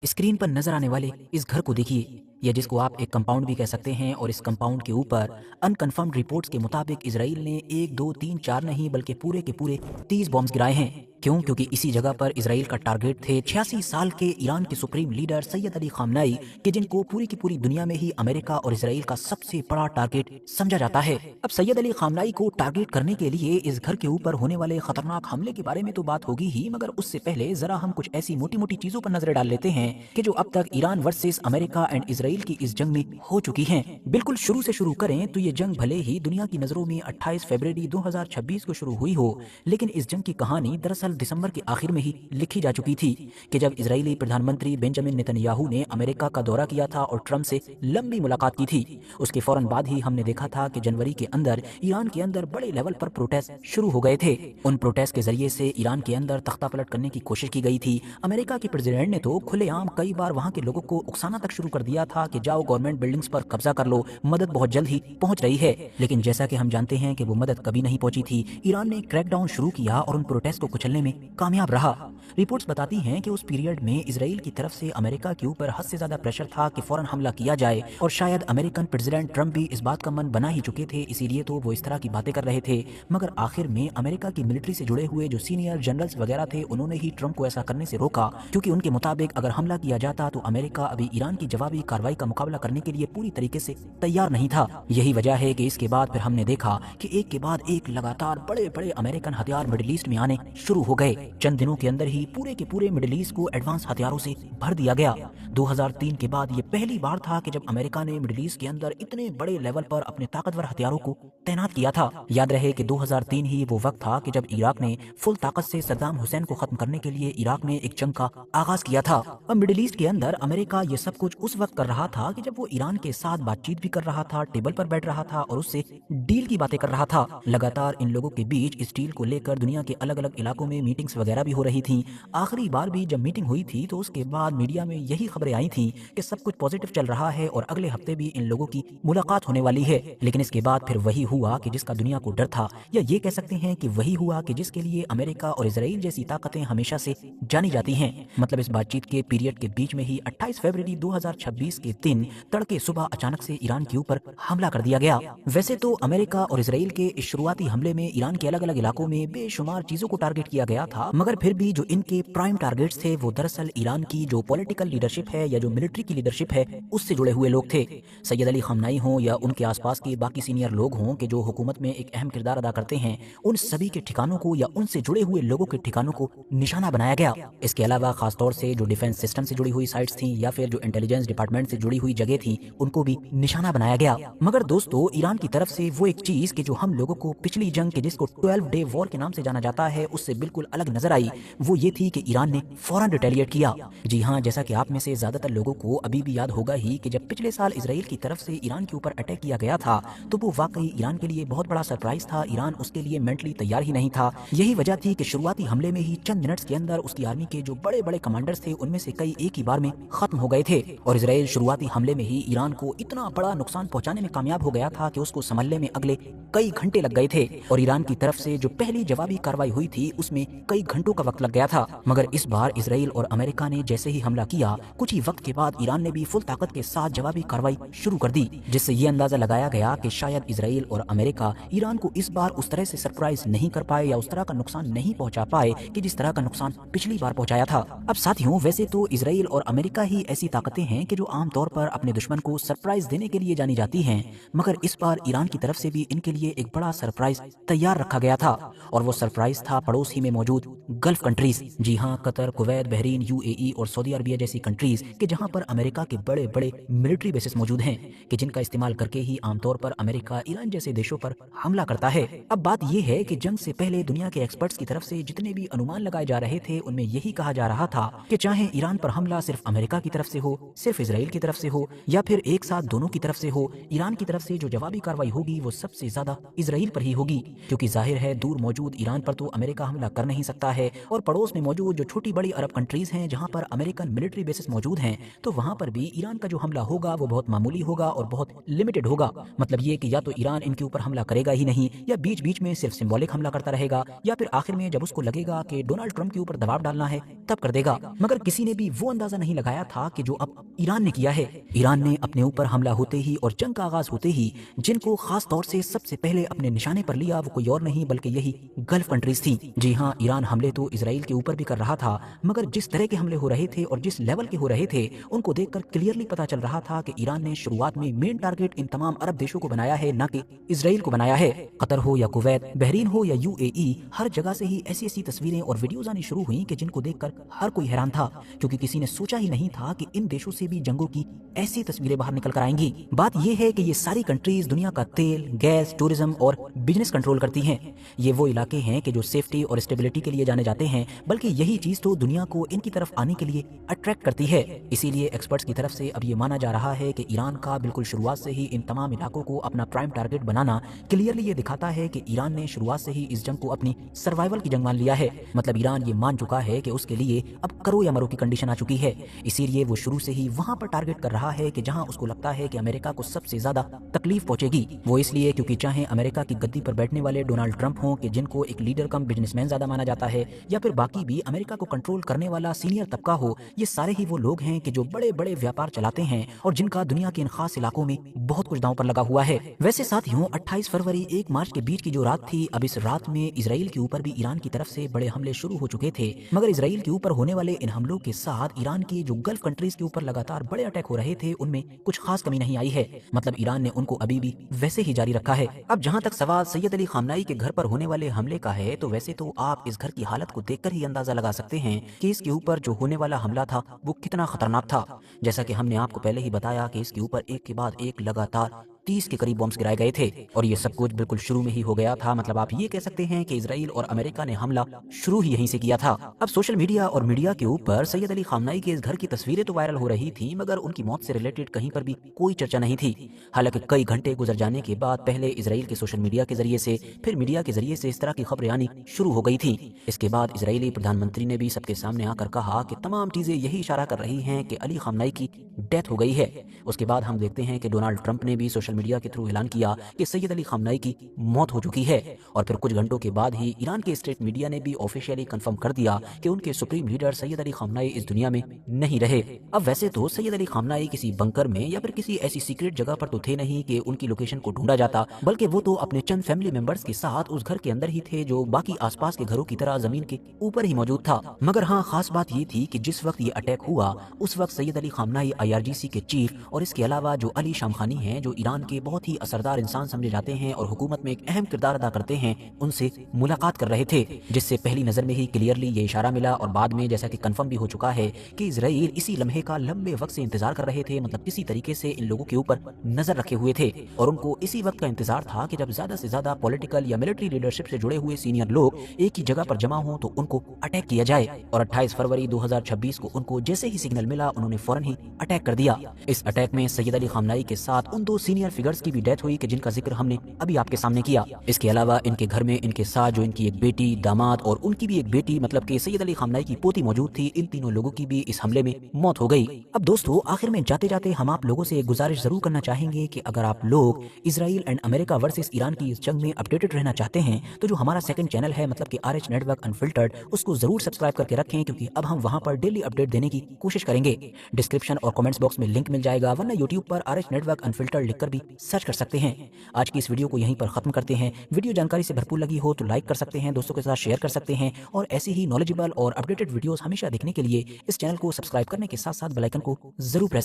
Screen पर नजर आने वाले इस घर को देखिए, या जिसको आप एक कंपाउंड भी कह सकते हैं, और इस कंपाउंड के ऊपर अनकन्फर्म्ड रिपोर्ट्स के मुताबिक इजराइल ने 1, 2, 3, 4 नहीं बल्कि पूरे के पूरे 30 बॉम्ब्स गिराए हैं। क्यों? क्योंकि इसी जगह पर इजराइल का टारगेट थे 86 साल के ईरान के सुप्रीम लीडर सैयद अली खामनाई, के जिनको पूरी की पूरी दुनिया में ही अमेरिका और इजराइल का सबसे बड़ा टारगेट समझा जाता है। अब सैयद अली खामनाई को टारगेट करने के लिए इस घर के ऊपर होने वाले खतरनाक हमले के बारे में तो बात होगी ही, मगर उससे पहले जरा हम कुछ ऐसी मोटी मोटी चीजों पर नजर डाल लेते हैं कि जो अब तक Iran versus America and Israel की इस जंग में हो चुकी हैं। बिल्कुल शुरू से शुरू करें तो ये जंग भले ही दुनिया की नजरों में 28 फरवरी 2026 को शुरू हुई हो, लेकिन इस जंग की कहानी दरअसल दिसंबर के आखिर में ही लिखी जा चुकी थी कि जब इजरायली प्रधानमंत्री बेंजामिन नेतन्याहू ने अमेरिका का दौरा किया था और ट्रंप से लंबी मुलाकात की थी। उसके फौरन बाद ही हमने देखा था कि जनवरी के अंदर ईरान के अंदर बड़े लेवल पर प्रोटेस्ट शुरू हो गए थे। उन प्रोटेस्ट के जरिए से ईरान के अंदर तख्ता पलट करने की कोशिश की गई थी। अमेरिका के प्रेसिडेंट ने तो खुलेआम कई बार वहां के लोगों को उकसाना तक शुरू कर दिया था कि जाओ गवर्नमेंट बिल्डिंग्स पर कब्जा कर लो, मदद बहुत जल्द ही पहुंच रही है। लेकिन जैसा कि हम जानते हैं कि वो मदद कभी नहीं पहुंची थी। ईरान ने क्रैकडाउन शुरू किया और उन प्रोटेस्ट को कुचलने में कामयाब रहा। रिपोर्ट्स बताती हैं कि उस पीरियड में इजराइल की तरफ से अमेरिका के ऊपर हद से ज्यादा प्रेशर था कि फौरन हमला किया जाए, और शायद अमेरिकन प्रेसिडेंट ट्रंप भी इस बात का मन बना ही चुके थे, इसीलिए तो वो इस तरह की बातें कर रहे थे। मगर आखिर में अमेरिका की मिलिट्री से जुड़े हुए जो सीनियर जनरल्स वगैरह थे, उन्होंने ही ट्रंप को ऐसा करने से रोका, क्योंकि उनके मुताबिक अगर हमला किया जाता तो अमेरिका अभी ईरान की जवाबी कार्रवाई का मुकाबला करने के लिए पूरी तरीके से तैयार नहीं था। यही वजह है कि इसके बाद फिर हमने देखा कि एक के बाद एक लगातार बड़े बड़े अमेरिकन हथियार मिडिल ईस्ट में आने शुरू हो गए। चंद दिनों के अंदर ही पूरे के पूरे मिडिल ईस्ट को एडवांस हथियारों से भर दिया गया। 2003 के बाद ये पहली बार था कि जब अमेरिका ने मिडिल ईस्ट के अंदर इतने बड़े लेवल पर अपने ताकतवर हथियारों को तैनात किया था। याद रहे कि 2003 ही वो वक्त था कि जब इराक ने फुल ताकत से सद्दाम हुसैन को खत्म करने के लिए इराक में एक जंग का आगाज किया था। अब मिडिल ईस्ट के अंदर अमेरिका ये सब कुछ उस वक्त कर रहा था कि जब वो ईरान के साथ बातचीत भी कर रहा था, टेबल पर बैठ रहा था और उससे डील की बातें कर रहा था। लगातार इन लोगों के बीच इस डील को लेकर दुनिया के अलग अलग इलाकों में मीटिंग्स वगैरह भी हो रही थी। आखिरी बार भी जब मीटिंग हुई थी तो उसके बाद मीडिया में यही खबरें आई थी कि सब कुछ पॉजिटिव चल रहा है और अगले हफ्ते भी इन लोगों की मुलाकात होने वाली है। लेकिन इसके बाद फिर वही हुआ कि जिसका दुनिया को डर था, या ये कह सकते हैं कि वही हुआ कि जिसके लिए अमेरिका और इजराइल जैसी ताकतें हमेशा से जानी जाती हैं। मतलब इस बातचीत के पीरियड के बीच में ही 28 फरवरी 2026 के दिन तड़के सुबह अचानक से ईरान के ऊपर हमला कर दिया गया। वैसे तो अमेरिका और इजराइल के इस शुरुआती हमले में ईरान के अलग अलग इलाकों में बेशुमार चीजों को टारगेट किया गया था, मगर फिर भी जो इनके प्राइम टारगेट्स थे वो दरअसल ईरान की जो पॉलिटिकल लीडरशिप है या जो मिलिट्री की लीडरशिप है उससे जुड़े हुए लोग थे। सैयद अली खामनाई हो या उनके आसपास के बाकी सीनियर लोग हों कि जो हुकूमत में एक अहम किरदार अदा करते हैं, उन सभी के ठिकानों को या उनसे जुड़े हुए लोगों के ठिकानों को निशाना बनाया गया। इसके अलावा खासतौर से जो डिफेंस सिस्टम से जुड़ी हुई साइट्स थी या फिर जो इंटेलिजेंस डिपार्टमेंट से जुड़ी हुई जगह थी, उनको भी निशाना बनाया गया। मगर दोस्तों, ईरान की तरफ से वो एक चीज कि जो हम लोगों को पिछली जंग के जिसको 12 डे वॉर के नाम से जाना जाता है उससे बिल्कुल अलग नजर आई, वो ये थी कि ईरान ने फौरन रिटेलिएट किया। जी हाँ, जैसा कि आप में से ज्यादातर लोगों को अभी भी याद होगा ही कि जब पिछले साल इजराइल की तरफ से ईरान के ऊपर अटैक किया गया था तो वो वाकई ईरान के लिए बहुत बड़ा सरप्राइज था। ईरान उसके लिए मेंटली तैयार ही नहीं था। यही वजह थी कि शुरुआती हमले में ही चंद मिनट्स के अंदर उसकी आर्मी के जो बड़े बड़े कमांडर्स थे उनमें से कई एक ही बार में खत्म हो गए थे, और इजराइल शुरुआती हमले में ही ईरान को इतना बड़ा नुकसान पहुंचाने में कामयाब हो गया था कि उसको संभलने में अगले कई घंटे लग गए थे। और ईरान की तरफ से जो पहली जवाबी कार्रवाई हुई थी उसमें कई घंटों का वक्त लग गया था। मगर इस बार इजराइल और अमेरिका ने जैसे ही हमला किया, कुछ ही वक्त के बाद ईरान ने भी फुल ताकत के साथ जवाबी कार्रवाई शुरू कर दी, जिससे ये अंदाजा लगाया गया कि शायद इजराइल और अमेरिका ईरान को इस बार उस तरह से सरप्राइज नहीं कर पाए या उस तरह का नुकसान नहीं पहुंचा पाए कि जिस तरह का नुकसान पिछली बार पहुंचाया था। अब साथियों, वैसे तो इजराइल और अमेरिका ही ऐसी ताकतें हैं कि जो आमतौर पर अपने दुश्मन को सरप्राइज देने के लिए जानी जाती हैं, मगर इस बार ईरान की तरफ से भी इनके लिए एक बड़ा सरप्राइज तैयार रखा गया था, और वो सरप्राइज था पड़ोस ही में मौजूद गल्फ कंट्रीज। जी हाँ, कतर, कुवैत, बहरीन, यूएई और सऊदी अरबिया जैसी कंट्रीज के जहां पर अमेरिका के बड़े बड़े मिलिट्री बेसिस मौजूद हैं कि जिनका इस्तेमाल करके ही आमतौर पर अमेरिका ईरान जैसे देशों पर हमला करता है। अब बात यह है कि जंग से पहले दुनिया के एक्सपर्ट्स की तरफ से जितने भी अनुमान लगाए जा रहे थे उनमें यही कहा जा रहा था कि चाहे ईरान पर हमला सिर्फ अमेरिका की तरफ से हो, सिर्फ इजराइल की तरफ से हो या फिर एक साथ दोनों की तरफ से हो, ईरान की तरफ से जो जवाबी कार्रवाई होगी वो सबसे ज्यादा इजराइल पर ही होगी, क्योंकि जाहिर है दूर मौजूद ईरान पर तो अमेरिका हमला कर नहीं सकता है, और पड़ोस में मौजूद जो छोटी बड़ी अरब कंट्रीज हैं जहां पर अमेरिकन मिलिट्री बेसिस मौजूद हैं, तो वहां पर भी ईरान का जो हमला होगा वो बहुत मामूली होगा और बहुत लिमिटेड होगा। मतलब ये कि या तो ईरान इनके ऊपर हमला करेगा ही नहीं, या बीच बीच में सिर्फ सिंबॉलिक हमला करता रहेगा, या फिर आखिर में जब उसको लगेगा कि डोनाल्ड ट्रंप के ऊपर दबाव डालना है तब कर देगा। मगर किसी ने भी वो अंदाजा नहीं लगाया था कि जो अब ईरान ने किया है। ईरान ने अपने ऊपर हमला होते ही और जंग का आगाज होते ही जिनको खास तौर से सबसे पहले अपने निशाने पर लिया वो कोई और नहीं बल्कि यही गल्फ कंट्रीज थी। जी हाँ, ईरान हमले तो इजराइल के ऊपर भी कर रहा था, मगर जिस तरह के हमले हो रहे थे और जिस लेवल के हो रहे थे उनको देखकर क्लियरली पता चल रहा था कि ईरान ने शुरुआत में मेन टारगेट इन तमाम अरब देशों को बनाया है, ना कि इजराइल को बनाया है। कतर हो या कुवैत, बहरीन हो या यूएई, हर जगह से ही ऐसी ऐसी तस्वीरें और वीडियोज आनी शुरू हुई कि जिनको देखकर हर कोई हैरान था, क्योंकि किसी ने सोचा ही नहीं था कि इन देशों से भी जंगों की ऐसी तस्वीरें बाहर निकल कर आएंगी। बात यह है कि ये सारी कंट्रीज दुनिया का तेल, गैस, टूरिज्म और बिजनेस कंट्रोल करती हैं। ये वो इलाके हैं कि जो सेफ्टी और स्टेबिलिटी के लिए जाने जाते हैं, बल्कि यही चीज तो दुनिया को इनकी तरफ आने के लिए अट्रैक्ट करती है। इसीलिए एक्सपर्ट्स की तरफ से अब ये माना जा रहा है कि ईरान का बिल्कुल शुरुआत से ही इन तमाम इलाकों को अपना प्राइम टारगेट बनाना क्लियरली ये दिखाता है कि ईरान ने शुरुआत से ही इस जंग को अपनी सर्वाइवल की जंग मान लिया है। मतलब ईरान ये मान चुका है कि उसके लिए अब करो या मरो की कंडीशन आ चुकी है। इसीलिए वो शुरू से ही वहां पर टारगेट कर रहा है कि जहां उसको लगता है कि अमेरिका को सबसे ज्यादा तकलीफ पहुंचेगी। वो इसलिए क्योंकि चाहे अमेरिका की गद्दी पर बैठने वाले डोनाल्ड ट्रंप हों कि जिनको एक लीडर कम बिजनेसमैन ज्यादा माना जाता है, या फिर बाकी भी अमेरिका को कंट्रोल करने वाला सीनियर तबका हो, ये सारे ही वो लोग हैं कि जो बड़े बड़े व्यापार चलाते हैं और जिनका दुनिया के इन खास इलाकों में बहुत कुछ दांव पर लगा हुआ है। वैसे साथियों, 28 फरवरी 1 मार्च के बीच की जो रात थी, अब इस रात में इजराइल के ऊपर भी ईरान की तरफ से बड़े हमले शुरू हो चुके थे, मगर इजराइल के ऊपर होने वाले इन हमलों के साथ ईरान की जो गल्फ कंट्रीज के ऊपर लगातार बड़े अटैक हो रहे थे उनमें कुछ खास कमी नहीं आई है। मतलब ईरान ने उनको अभी भी वैसे ही जारी रखा है। अब जहां तक सवाल सैयद अली खामनाई के घर पर होने वाले हमले का है, तो वैसे तो आप इस घर की हालत को देखकर ही अंदाजा लगा सकते हैं कि इसके ऊपर जो होने वाला हमला था वो कितना खतरनाक था। जैसा कि हमने आपको पहले ही बताया कि इसके ऊपर एक के बाद एक लगातार 30 के करीब बॉम्ब्स गिराए गए थे, और ये सब कुछ बिल्कुल शुरू में ही हो गया था। मतलब आप ये कह सकते हैं कि इजराइल और अमेरिका ने हमला शुरू ही यहीं से किया था। अब सोशल मीडिया और मीडिया के ऊपर सैयद अली खामनाई के इस घर की तस्वीरें तो वायरल हो रही थी, मगर उनकी मौत से रिलेटेड कहीं पर भी कोई चर्चा नहीं थी। हालांकि कई घंटे गुजर जाने के बाद पहले इजराइल के सोशल मीडिया के जरिए से, फिर मीडिया के जरिए से इस तरह की खबरें आनी शुरू हो गई थी। इसके बाद इजरायली प्रधानमंत्री ने भी सबके सामने आकर कहा कि तमाम चीजें यही इशारा कर रही हैं कि अली खामनाई की डेथ हो गई है। उसके बाद हम देखते हैं कि डोनाल्ड ट्रंप ने भी सोशल मीडिया के थ्रू ऐलान किया कि सैयद अली खामनाई की मौत हो चुकी है, और फिर कुछ घंटों के बाद ही ईरान के स्टेट मीडिया ने भी ऑफिशियली कंफर्म कर दिया कि उनके सुप्रीम लीडर सैयद अली खामनाई इस दुनिया में नहीं रहे। अब वैसे तो सैयद अली खामनाई किसी बंकर में या फिर किसी ऐसी सीक्रेट जगह पर तो थे नहीं कि उनकी लोकेशन को ढूंढा जाता, बल्कि वो तो अपने चंद फैमिली मेंबर्स के साथ उस घर के अंदर ही थे जो बाकी आसपास के घरों की तरह जमीन के ऊपर ही मौजूद था। मगर हाँ, खास बात ये थी कि जिस वक्त ये अटैक हुआ उस वक्त सैयद अली खामनाई IRGC के चीफ और इसके अलावा जो अली शामखानी हैं, जो ईरान के बहुत ही असरदार इंसान समझे जाते हैं और हुकूमत में एक अहम किरदार अदा करते हैं, उनसे मुलाकात कर रहे थे, जिससे पहली नजर में ही क्लियरली ये इशारा मिला और बाद में जैसा कि कंफर्म भी हो चुका है कि इजराइल इसी लम्हे का लंबे वक्त से इंतजार कर रहे थे। मतलब किसी तरीके से इन लोगों के ऊपर नजर रखे हुए थे और उनको इसी वक्त का इंतजार था कि जब ज्यादा से ज्यादा पॉलिटिकल या मिलिट्री लीडरशिप से जुड़े हुए सीनियर लोग एक ही जगह पर जमा हों तो उनको अटैक किया जाए। और 28 फरवरी 2026 को उनको जैसे ही सिग्नल मिला उन्होंने फौरन ही अटैक कर दिया। इस अटैक में सैयद अली खामनाई के साथ उन दो सीनियर फिगर्स की भी डेथ हुई कि जिनका जिक्र हमने अभी आपके सामने किया। इसके अलावा इनके घर में इनके साथ जो इनकी एक बेटी, दामाद और उनकी भी एक बेटी मतलब कि सैयद अली खामनाई की पोती मौजूद थी, इन तीनों लोगों की भी इस हमले में मौत हो गई। अब दोस्तों, आखिर में जाते जाते हम आप लोगों से एक गुजारिश जरूर करना चाहेंगे कि अगर आप लोग Israel and America versus Iran की इस जंग में अपडेटेड रहना चाहते हैं तो जो हमारा सेकंड चैनल है मतलब कि RH नेटवर्क अनफिल्टर्ड, उसको जरूर सब्सक्राइब करके रखें, क्योंकि अब हम वहां पर डेली अपडेट देने की कोशिश करेंगे। डिस्क्रिप्शन और कमेंट्स बॉक्स में लिंक मिल जाएगा, वरना यूट्यूब पर RH नेटवर्क अनफिल्टर्ड लिखकर भी सर्च कर सकते हैं। आज की इस वीडियो को यहीं पर खत्म करते हैं। वीडियो जानकारी से भरपूर लगी हो तो लाइक कर सकते हैं, दोस्तों के साथ शेयर कर सकते हैं, और ऐसी ही नॉलेजेबल और अपडेटेड वीडियोस हमेशा देखने के लिए इस चैनल को सब्सक्राइब करने के साथ साथ बेल आइकन को जरूर प्रेस